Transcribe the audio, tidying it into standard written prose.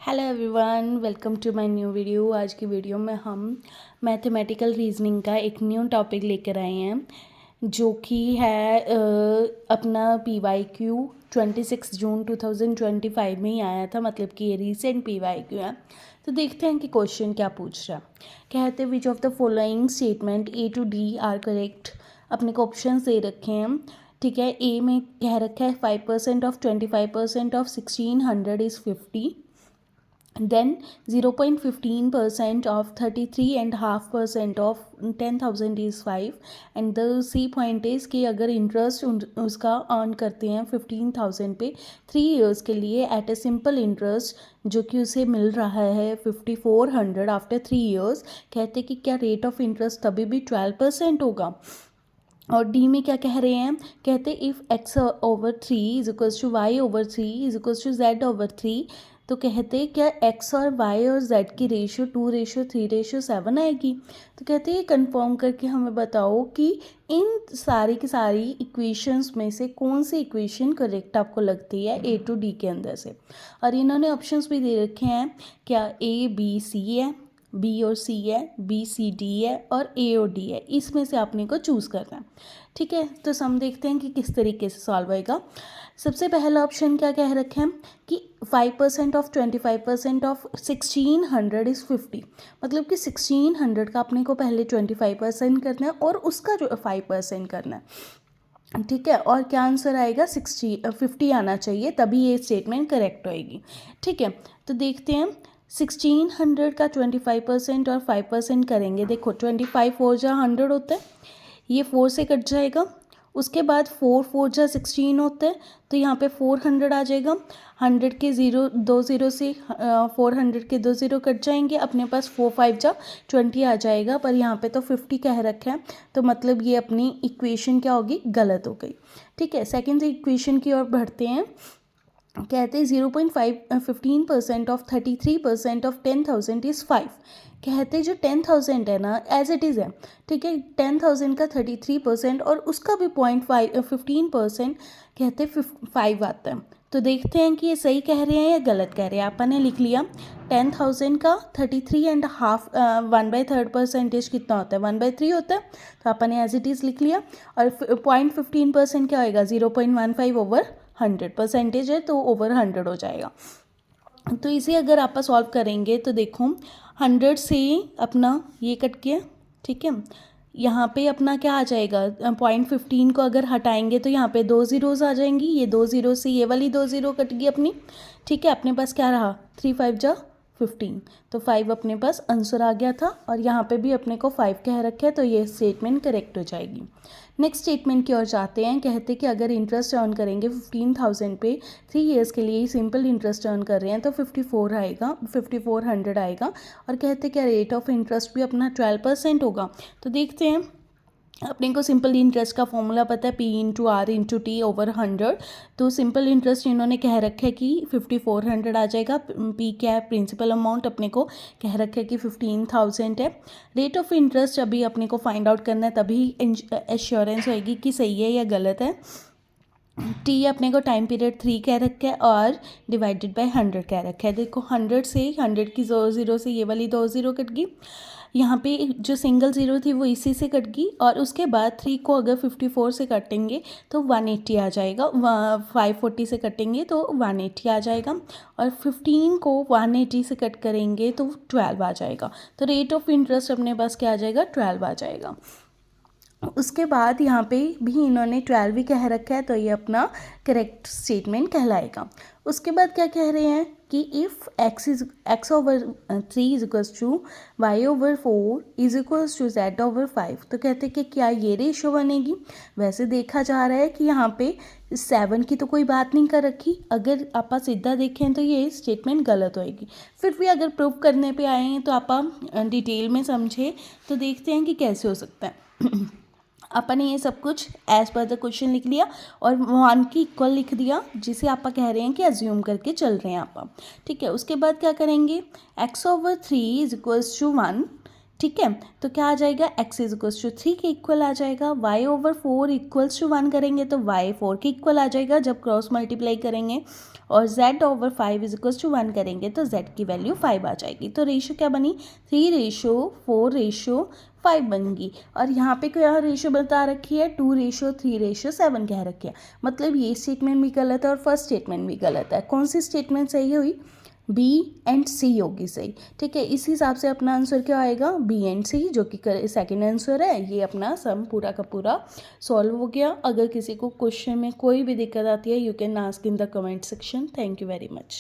Hello everyone, welcome to my new video. आज की video में हम मैथमेटिकल रीजनिंग का एक न्यू टॉपिक लेकर आए हैं जो कि है अपना PYQ 26 जून 2025 में ही आया था। मतलब कि ये रीसेंट PYQ है। तो देखते हैं कि क्वेश्चन क्या पूछ रहा है। कहते हैं which of the following statement A to D are correct. अपने को ऑप्शन दे रखे हैं। ठीक है, ए में कह रखा है 5% of 25% of 1600 is 50। Then 0.15% of 33.5% of 10,000 is 5 and the C point is कि अगर इंटरेस्ट उसका अर्न करते हैं 15,000 पे 3 years के लिए एट ए सिंपल इंटरेस्ट जो कि उसे मिल रहा है 5400 आफ्टर 3 years, कहते कि क्या रेट ऑफ इंटरेस्ट तभी भी 12% होगा। और डी में क्या कह रहे हैं, कहते if X over 3 is equals to Y over 3 is equals to Z over 3, तो कहते क्या एक्स और वाई और जेड की रेशियो 2:3:7 आएगी। तो कहते ये कंफर्म करके हमें बताओ कि इन सारी की सारी इक्वेशंस में से कौन सी इक्वेशन करेक्ट आपको लगती है A to D के अंदर से। और इन्होंने ऑप्शंस भी दे रखे हैं, क्या A B C है, B और C है, B C D है और A और D है। इसमें से आपने को चूज़ करना है। ठीक है, तो हम देखते हैं कि किस तरीके से सॉल्व होएगा। सबसे पहला ऑप्शन क्या कह रखे हैं कि 5% ऑफ 25% ऑफ 1600 इज़ 50। मतलब कि 1600 का अपने को पहले 25% करना है और उसका जो 5% करना है। ठीक है, और क्या आंसर आएगा 50 आना चाहिए, तभी ये स्टेटमेंट करेक्ट होएगी। ठीक है, तो देखते हैं 1600 का 25% और 5% करेंगे। देखो 25 4 जा 100 होता है, ये 4 से कट जाएगा। उसके बाद 4 4 जा 16 होता है, तो यहाँ पे 400 आ जाएगा। 100 के 2 0 से 400 के 2 0 कट जाएंगे। अपने पास 4 5 जा 20 आ जाएगा, पर यहाँ पे तो 50 कह रखा है, तो मतलब ये अपनी इक्वेशन क्या होगी, गलत हो गई। ठीक है, सेकेंड इक्वेशन की ओर बढ़ते हैं। कहते हैं 0.15% ऑफ 33% ऑफ 10,000 इज़ 5। कहते जो 10,000 है ना एज इट इज़ है। ठीक है, 10,000 का 33% और उसका भी 15% कहते 5 आता है। तो देखते हैं कि ये सही कह रहे हैं या गलत कह रहे हैं। अपन ने लिख लिया 10,000 का 33.5 1/3 परसेंटेज कितना होता है, 1/3 होता है। तो अपन ने एज इट इज़ लिख लिया। और 0.15% क्या होएगा, 0.15 ओवर 100 परसेंटेज है, तो ओवर 100 हो जाएगा। तो इसे अगर आप सॉल्व करेंगे तो देखो 100 से अपना ये कट गया। ठीक है, यहाँ पे अपना क्या आ जाएगा, 0.15 को अगर हटाएंगे तो यहाँ पे 2 ज़ीरोज़ आ जाएंगी। ये 2 ज़ीरो से ये वाली 2 ज़ीरो कट गई अपनी। ठीक है, अपने पास क्या रहा 3 5 जा 15, तो 5 अपने पास आंसर आ गया था। और यहाँ पे भी अपने को 5 कह रखे है, तो ये स्टेटमेंट करेक्ट हो जाएगी। नेक्स्ट स्टेटमेंट की ओर जाते हैं। कहते कि अगर इंटरेस्ट अर्न करेंगे 15,000 पे 3 इयर्स के लिए सिंपल इंटरेस्ट अर्न कर रहे हैं तो 5400 आएगा। और कहते क्या रेट ऑफ इंटरेस्ट भी अपना 12% होगा। तो देखते हैं, अपने को सिंपल इंटरेस्ट का फॉर्मूला पता है P/R/T ओवर 100। तो सिंपल इंटरेस्ट इन्होंने कह रखा है कि 5400 आ जाएगा। P क्या है, प्रिंसिपल अमाउंट अपने को कह रखा है कि 15,000 है। रेट ऑफ इंटरेस्ट अभी अपने को फाइंड आउट करना है, तभी एश्योरेंस होएगी कि सही है या गलत है। T अपने को टाइम पीरियड 3 कह रखा है और डिवाइडेड बाय 100 कह रखा है। देखो 100 से 100 की 2 ज़ीरो से ये वाली 2 ज़ीरो कट गई। यहाँ पे जो सिंगल ज़ीरो थी वो इसी से कट गई। और उसके बाद 3 को अगर 54 से कटेंगे तो 180 आ जाएगा। 540 से कटेंगे तो 180 आ जाएगा। और 15 को 180 से कट करेंगे तो 12 आ जाएगा। तो रेट ऑफ इंटरेस्ट अपने पास क्या आ जाएगा, 12 आ जाएगा। उसके बाद यहाँ पे भी इन्होंने 12 ही कह रखा है, तो ये अपना करेक्ट स्टेटमेंट कहलाएगा। उसके बाद क्या कह रहे हैं कि if x over 3 is equals to Y over 4 is equals to z over 5। तो कहते हैं कि क्या ये रेशो बनेगी। वैसे देखा जा रहा है कि यहाँ पे 7 की तो कोई बात नहीं कर रखी। अगर आप सीधा देखें तो ये स्टेटमेंट गलत होएगी। फिर भी अगर प्रूव करने पे आए हैं तो आप डिटेल में समझे तो देखते हैं कि कैसे हो सकता है। अपन ने ये सब कुछ एज पर द क्वेश्चन लिख लिया और 1 की इक्वल लिख दिया, जिसे आप कह रहे हैं कि अज्यूम करके चल रहे हैं आप। ठीक है, उसके बाद क्या करेंगे, x over 3 is equals to 1 ठीक है। तो क्या आ जाएगा, x इज इक्वल्स टू 3 के इक्वल आ जाएगा, y/4 इक्वल्स टू 1 करेंगे तो y 4 के इक्वल आ जाएगा जब क्रॉस मल्टीप्लाई करेंगे, और z/5 इज इक्वल्स टू 1 करेंगे तो z की वैल्यू 5 आ जाएगी। तो रेशो क्या बनी, 3/4/5 बन गई। और यहाँ पे क्या रेशो बता रखी है, 2/3/7 कह रखी है। मतलब ये स्टेटमेंट भी गलत है और फर्स्ट स्टेटमेंट भी गलत है। कौन सी स्टेटमेंट सही हुई, बी एंड सी होगी सही। ठीक है, इस हिसाब से अपना आंसर क्या आएगा, बी एंड सी, जो कि सेकंड आंसर है। ये अपना सम पूरा का पूरा सॉल्व हो गया। अगर किसी को क्वेश्चन में कोई भी दिक्कत आती है, you can ask in the comment section. Thank you very much.